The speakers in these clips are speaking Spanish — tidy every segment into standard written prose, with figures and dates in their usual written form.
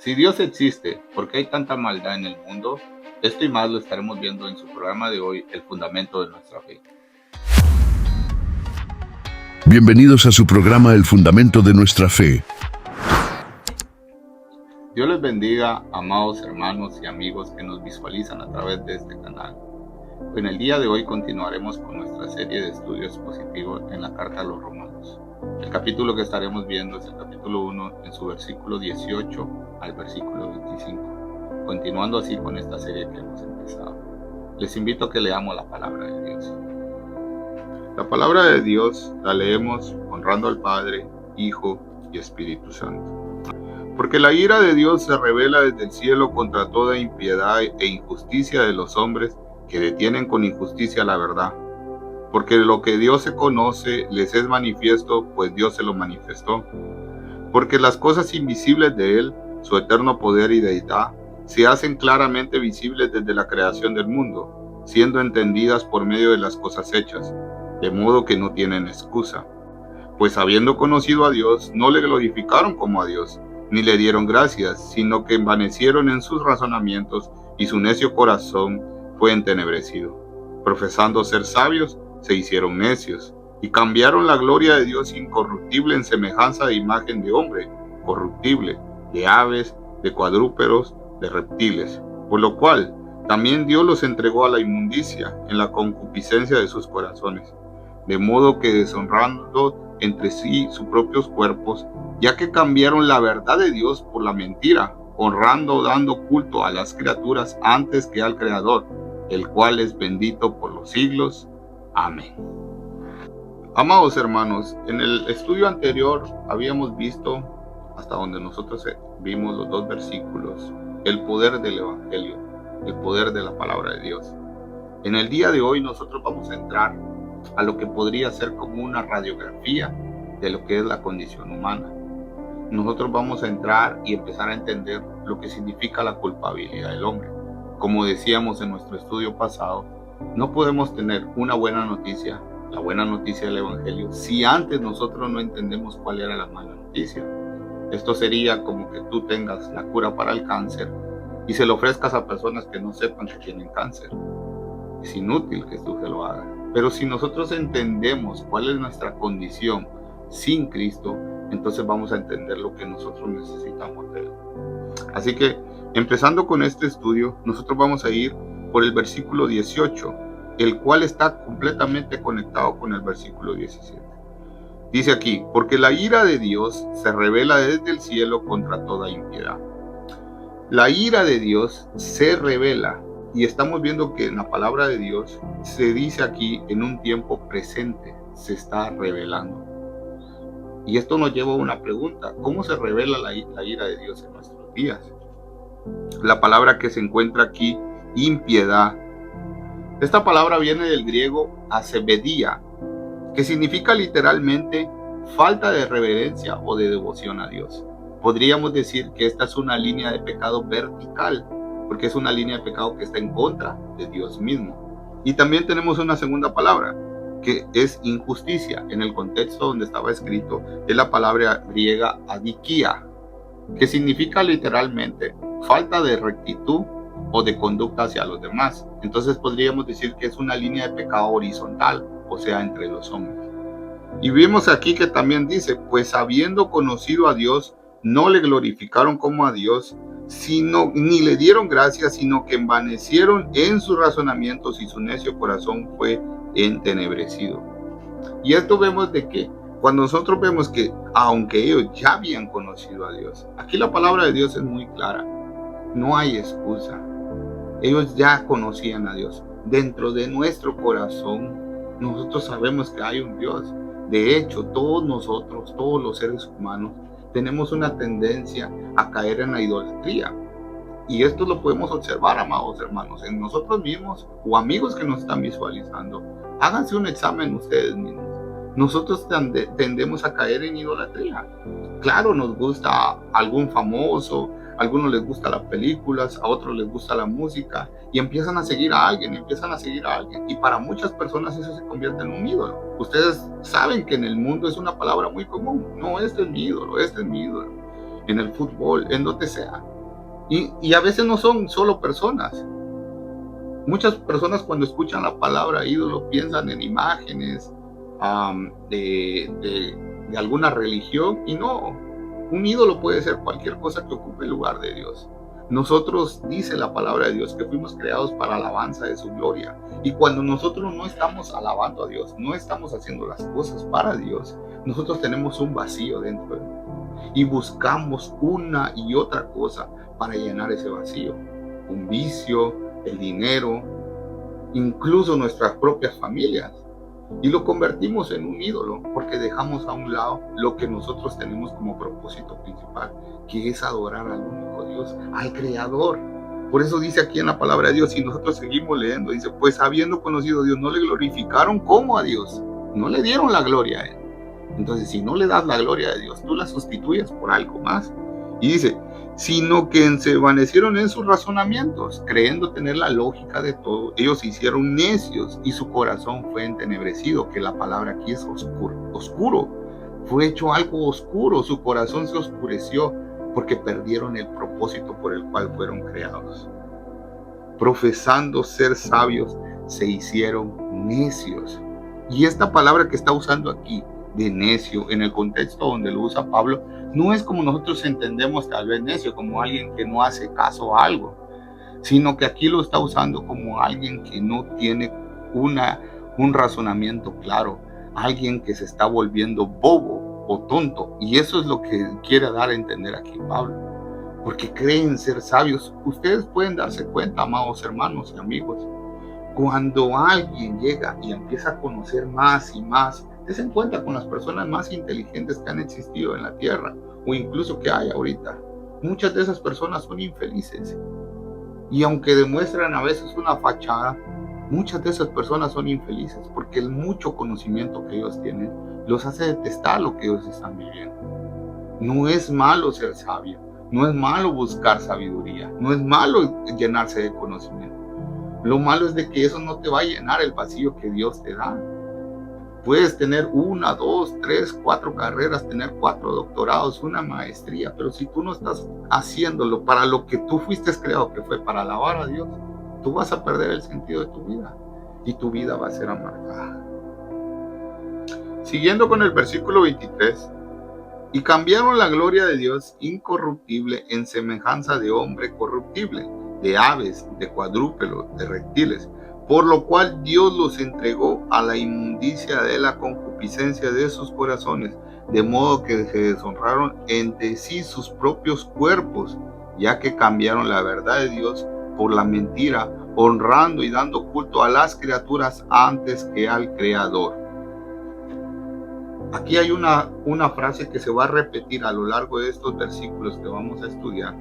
Si Dios existe, ¿por qué hay tanta maldad en el mundo? Esto y más lo estaremos viendo en su programa de hoy, El Fundamento de Nuestra Fe. Bienvenidos a su programa El Fundamento de Nuestra Fe. Dios les bendiga, amados hermanos y amigos que nos visualizan a través de este canal. En el día de hoy continuaremos con nuestra serie de estudios positivos en la Carta a los Romanos. El capítulo que estaremos viendo es el capítulo 1 en su versículo 18 al versículo 25. Continuando así con esta serie que hemos empezado. Les invito a que leamos la palabra de Dios. La palabra de Dios la leemos honrando al Padre, Hijo y Espíritu Santo. Porque la ira de Dios se revela desde el cielo contra toda impiedad e injusticia de los hombres que detienen con injusticia la verdad. Porque lo que Dios se conoce les es manifiesto, pues Dios se lo manifestó. Porque las cosas invisibles de Él, su eterno poder y deidad, se hacen claramente visibles desde la creación del mundo, siendo entendidas por medio de las cosas hechas, de modo que no tienen excusa. Pues habiendo conocido a Dios, no le glorificaron como a Dios, ni le dieron gracias, sino que envanecieron en sus razonamientos, y su necio corazón fue entenebrecido. Profesando ser sabios, se hicieron necios, y cambiaron la gloria de Dios incorruptible en semejanza de imagen de hombre, corruptible, de aves, de cuadrúpedos, de reptiles, por lo cual también Dios los entregó a la inmundicia en la concupiscencia de sus corazones, de modo que deshonrando entre sí sus propios cuerpos, ya que cambiaron la verdad de Dios por la mentira, honrando dando culto a las criaturas antes que al Creador, el cual es bendito por los siglos. Amén. Amados hermanos, en el estudio anterior habíamos visto, hasta donde nosotros vimos los dos versículos, el poder del Evangelio, el poder de la palabra de Dios. En el día de hoy nosotros vamos a entrar a lo que podría ser como una radiografía de lo que es la condición humana. Nosotros vamos a entrar y empezar a entender lo que significa la culpabilidad del hombre. Como decíamos en nuestro estudio pasado, no podemos tener una buena noticia, la buena noticia del Evangelio, si antes nosotros no entendemos cuál era la mala noticia. Esto sería como que tú tengas la cura para el cáncer y se lo ofrezcas a personas que no sepan que tienen cáncer. Es inútil que tú se lo hagas. Pero si nosotros entendemos cuál es nuestra condición sin Cristo, entonces vamos a entender lo que nosotros necesitamos de Él. Así que, empezando con este estudio, nosotros vamos a ir por el versículo 18, el cual está completamente conectado con el versículo 17. Dice aquí, porque la ira de Dios se revela desde el cielo contra toda impiedad. La ira de Dios se revela, y estamos viendo que en la palabra de Dios se dice aquí en un tiempo presente, se está revelando. Y esto nos lleva a una pregunta, ¿cómo se revela la ira de Dios en nuestros días? La palabra que se encuentra aquí, impiedad. Esta palabra viene del griego asebedía, que significa literalmente falta de reverencia o de devoción a Dios. Podríamos decir que esta es una línea de pecado vertical, porque es una línea de pecado que está en contra de Dios mismo. Y también tenemos una segunda palabra, que es injusticia. En el contexto donde estaba escrito, es la palabra griega adikia, que significa literalmente falta de rectitud o de conducta hacia los demás. Entonces podríamos decir que es una línea de pecado horizontal, o sea, entre los hombres. Y vemos aquí que también dice, pues habiendo conocido a Dios, no le glorificaron como a Dios, ni le dieron gracias, sino que envanecieron en sus razonamientos y su necio corazón fue entenebrecido. Y esto vemos de que cuando nosotros vemos que aunque ellos ya habían conocido a Dios, aquí la palabra de Dios es muy clara, no hay excusa. Ellos ya conocían a Dios. Dentro de nuestro corazón, nosotros sabemos que hay un Dios. De hecho, todos nosotros, todos los seres humanos, tenemos una tendencia a caer en la idolatría. Y esto lo podemos observar, amados hermanos, en nosotros mismos o amigos que nos están visualizando. Háganse un examen ustedes mismos. Nosotros tendemos a caer en idolatría. Claro, nos gusta algún famoso, a algunos les gustan las películas, a otros les gusta la música y empiezan a seguir a alguien, y para muchas personas eso se convierte en un ídolo. Ustedes saben que en el mundo es una palabra muy común, no, este es mi ídolo, en el fútbol, en donde sea. Y a veces no son solo personas. Muchas personas cuando escuchan la palabra ídolo piensan en imágenes de alguna religión, y no, un ídolo puede ser cualquier cosa que ocupe el lugar de Dios. Nosotros, dice la palabra de Dios, que fuimos creados para alabanza de su gloria. Y cuando nosotros no estamos alabando a Dios, no estamos haciendo las cosas para Dios, nosotros tenemos un vacío dentro de nosotros y buscamos una y otra cosa para llenar ese vacío. Un vicio, el dinero, incluso nuestras propias familias. Y lo convertimos en un ídolo porque dejamos a un lado lo que nosotros tenemos como propósito principal, que es adorar al único Dios, al Creador. Por eso dice aquí en la palabra de Dios, y nosotros seguimos leyendo, dice, pues habiendo conocido a Dios, no le glorificaron como a Dios, no le dieron la gloria a Él. Entonces, si no le das la gloria a Dios, tú la sustituyes por algo más. Y dice, sino que se envanecieron en sus razonamientos, creyendo tener la lógica de todo. Ellos se hicieron necios y su corazón fue entenebrecido, que la palabra aquí es oscuro. Fue hecho algo oscuro, su corazón se oscureció porque perdieron el propósito por el cual fueron creados. Profesando ser sabios, se hicieron necios. Y esta palabra que está usando aquí, de necio, en el contexto donde lo usa Pablo, no es como nosotros entendemos tal vez necio, como alguien que no hace caso a algo, sino que aquí lo está usando como alguien que no tiene un razonamiento claro, alguien que se está volviendo bobo o tonto. Y eso es lo que quiere dar a entender aquí Pablo, porque creen ser sabios. Ustedes pueden darse cuenta, amados hermanos y amigos, cuando alguien llega y empieza a conocer más y más, dense cuenta con las personas más inteligentes que han existido en la tierra o incluso que hay ahorita. Muchas de esas personas son infelices. Y aunque demuestran a veces una fachada, muchas de esas personas son infelices porque el mucho conocimiento que ellos tienen los hace detestar lo que ellos están viviendo. No es malo ser sabio, no es malo buscar sabiduría, no es malo llenarse de conocimiento. Lo malo es de que eso no te va a llenar el vacío que Dios te da. Puedes tener 1, 2, 3, 4 carreras, tener 4 doctorados, una maestría, pero si tú no estás haciéndolo para lo que tú fuiste creado, que fue para alabar a Dios, tú vas a perder el sentido de tu vida y tu vida va a ser amargada. Siguiendo con el versículo 23, y cambiaron la gloria de Dios incorruptible en semejanza de hombre corruptible, de aves, de cuadrúpedos, de reptiles, por lo cual Dios los entregó a la inmundicia de la concupiscencia de sus corazones, de modo que se deshonraron entre sí sus propios cuerpos, ya que cambiaron la verdad de Dios por la mentira, honrando y dando culto a las criaturas antes que al Creador. Aquí hay una frase que se va a repetir a lo largo de estos versículos que vamos a estudiar.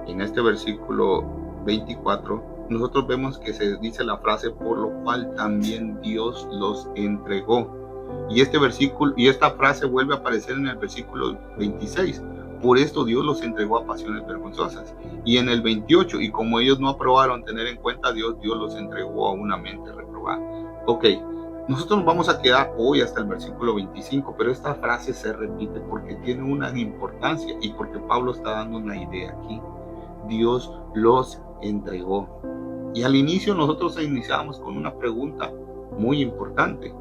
En este versículo 24, nosotros vemos que se dice la frase, por lo cual también Dios los entregó. Y esta frase vuelve a aparecer en el versículo 26. Por esto Dios los entregó a pasiones vergonzosas. Y en el 28, y como ellos no aprobaron tener en cuenta a Dios, Dios los entregó a una mente reprobada. Ok, nosotros nos vamos a quedar hoy hasta el versículo 25, pero esta frase se repite porque tiene una importancia y porque Pablo está dando una idea aquí. Dios los entregó. Y al inicio nosotros iniciamos con una pregunta muy importante.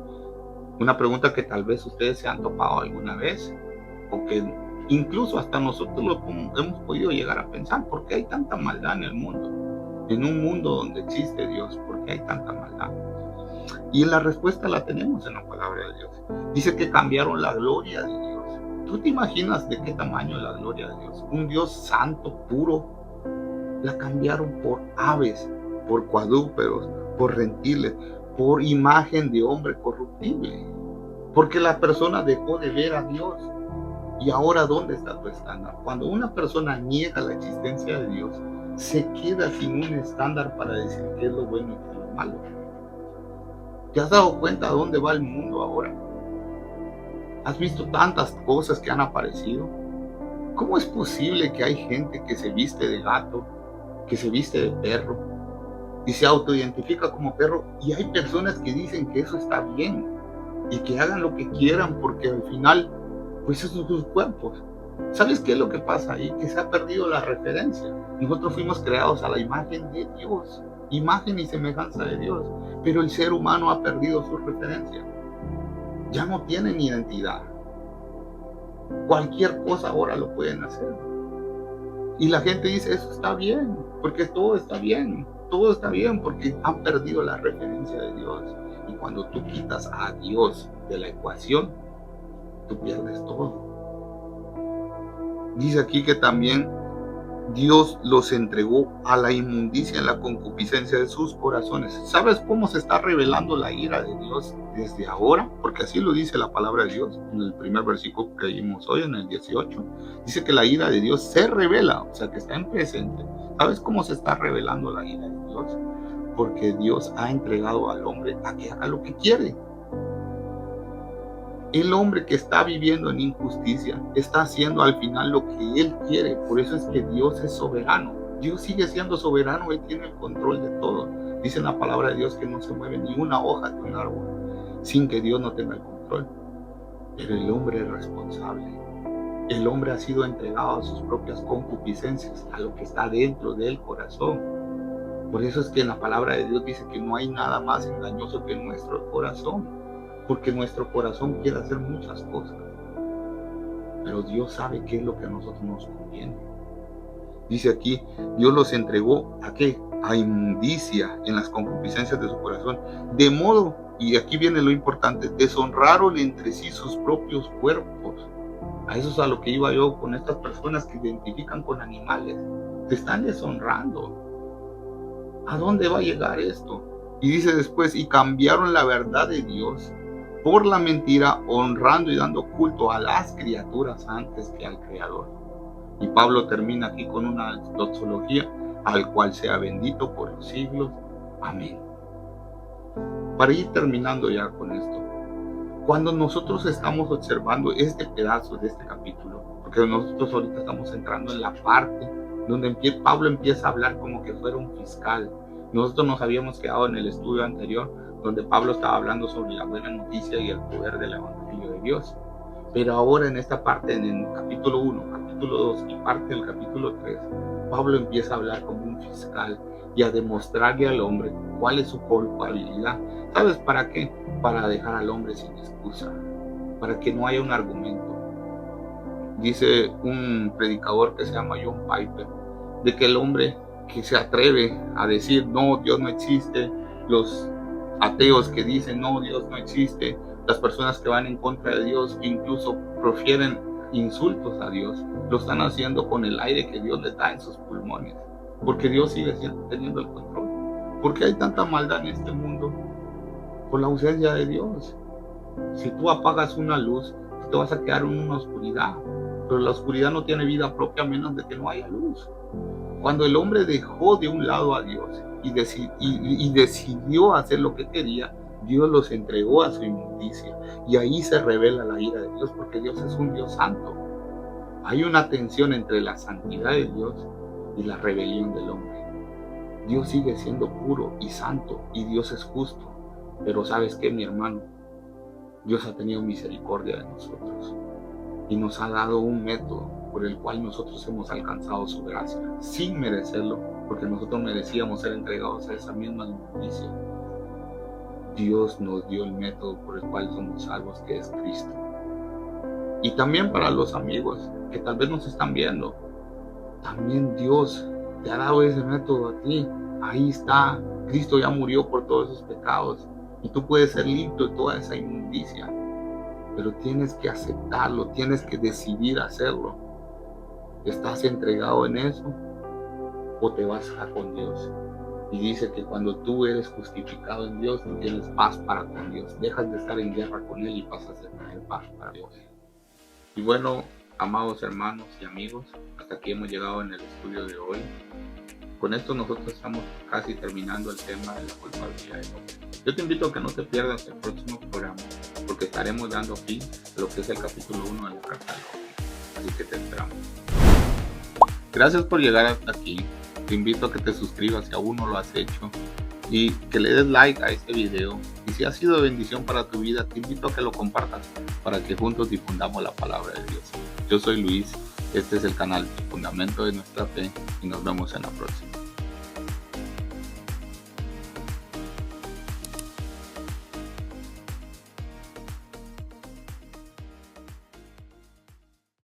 Una pregunta que tal vez ustedes se han topado alguna vez, o que incluso hasta nosotros lo hemos podido llegar a pensar. ¿Por qué hay tanta maldad en el mundo? En un mundo donde existe Dios, ¿por qué hay tanta maldad? Y la respuesta la tenemos en la palabra de Dios. Dice que cambiaron la gloria de Dios. ¿Tú te imaginas de qué tamaño es la gloria de Dios? Un Dios santo, puro. La cambiaron por aves, por cuadrúpedos, por reptiles, por imagen de hombre corruptible. Porque la persona dejó de ver a Dios. Y ahora, ¿dónde está tu estándar? Cuando una persona niega la existencia de Dios, se queda sin un estándar para decir qué es lo bueno y qué es lo malo. ¿Te has dado cuenta a dónde va el mundo ahora? ¿Has visto tantas cosas que han aparecido? ¿Cómo es posible que hay gente que se viste de gato, que se viste de perro y se autoidentifica como perro, y hay personas que dicen que eso está bien y que hagan lo que quieran porque al final pues esos son sus cuerpos? ¿Sabes qué es lo que pasa ahí? Que se ha perdido la referencia. Nosotros fuimos creados a la imagen de Dios, imagen y semejanza de Dios, pero el ser humano ha perdido su referencia. Ya no tienen identidad. Cualquier cosa ahora lo pueden hacer. Y la gente dice, eso está bien, porque todo está bien porque han perdido la referencia de Dios. Y cuando tú quitas a Dios de la ecuación, tú pierdes todo. Dice aquí que también Dios los entregó a la inmundicia en la concupiscencia de sus corazones. ¿Sabes cómo se está revelando la ira de Dios desde ahora? Porque así lo dice la palabra de Dios. En el primer versículo que leímos hoy, en el 18, dice que la ira de Dios se revela, o sea que está en presente. ¿Sabes cómo se está revelando la ira de Dios? Porque Dios ha entregado al hombre a que haga lo que quiere. El hombre que está viviendo en injusticia está haciendo al final lo que él quiere. Por eso es que Dios es soberano. Dios sigue siendo soberano, Él tiene el control de todo. Dice en la palabra de Dios que no se mueve ni una hoja de un árbol sin que Dios no tenga el control. Pero el hombre es responsable. El hombre ha sido entregado a sus propias concupiscencias, a lo que está dentro del corazón. Por eso es que en la palabra de Dios dice que no hay nada más engañoso que nuestro corazón. Porque nuestro corazón quiere hacer muchas cosas, pero Dios sabe qué es lo que a nosotros nos conviene. Dice aquí, Dios los entregó ¿a qué? A inmundicia en las concupiscencias de su corazón, de modo, y aquí viene lo importante, deshonraron entre sí sus propios cuerpos. A eso es a lo que iba yo con estas personas que identifican con animales. Te están deshonrando. ¿A dónde va a llegar esto? Y dice después, y cambiaron la verdad de Dios por la mentira, honrando y dando culto a las criaturas antes que al Creador. Y Pablo termina aquí con una doxología, al cual sea bendito por los siglos. Amén. Para ir terminando ya con esto, cuando nosotros estamos observando este pedazo de este capítulo, porque nosotros ahorita estamos entrando en la parte donde Pablo empieza a hablar como que fuera un fiscal. Nosotros nos habíamos quedado en el estudio anterior, donde Pablo estaba hablando sobre la buena noticia y el poder del Evangelio de Dios. Pero ahora en esta parte, en el capítulo 1, capítulo 2 y parte del capítulo 3, Pablo empieza a hablar como un fiscal y a demostrarle al hombre cuál es su culpabilidad. ¿Sabes para qué? Para dejar al hombre sin excusa, para que no haya un argumento. Dice un predicador que se llama John Piper, de que el hombre que se atreve a decir, no, Dios no existe, los ateos que dicen, no, Dios no existe, las personas que van en contra de Dios, incluso profieren insultos a Dios, lo están haciendo con el aire que Dios les da en sus pulmones, porque Dios sigue teniendo el control. ¿Por qué hay tanta maldad en este mundo? Por la ausencia de Dios. Si tú apagas una luz, te vas a quedar en una oscuridad, pero la oscuridad no tiene vida propia a menos de que no haya luz. Cuando el hombre dejó de un lado a Dios y decidió hacer lo que quería, Dios los entregó a su inmundicia. Y ahí se revela la ira de Dios, porque Dios es un Dios santo. Hay una tensión entre la santidad de Dios y la rebelión del hombre. Dios sigue siendo puro y santo, y Dios es justo. Pero ¿sabes qué, mi hermano? Dios ha tenido misericordia de nosotros y nos ha dado un método por el cual nosotros hemos alcanzado su gracia, sin merecerlo, porque nosotros merecíamos ser entregados a esa misma inmundicia. Dios nos dio el método por el cual somos salvos, que es Cristo. Y también para los amigos que tal vez nos están viendo, también Dios te ha dado ese método a ti. Ahí está, Cristo ya murió por todos esos pecados y tú puedes ser limpio de toda esa inmundicia, pero tienes que aceptarlo, tienes que decidir hacerlo. ¿Estás entregado en eso o te vas a con Dios? Y dice que cuando tú eres justificado en Dios, tú tienes paz para con Dios. Dejas de estar en guerra con Él y pasas a tener paz para Dios. Y bueno, amados hermanos y amigos, hasta aquí hemos llegado en el estudio de hoy. Con esto nosotros estamos casi terminando el tema de la culpabilidad del hombre. Yo te invito a que no te pierdas el próximo programa, porque estaremos dando fin a lo que es el capítulo 1 de la carta de Romanos. Así que te esperamos. Gracias por llegar hasta aquí. Te invito a que te suscribas si aún no lo has hecho y que le des like a este video. Y si ha sido de bendición para tu vida, te invito a que lo compartas para que juntos difundamos la palabra de Dios. Yo soy Luis Este es el canal Fundamento de Nuestra Fe y nos vemos en la próxima.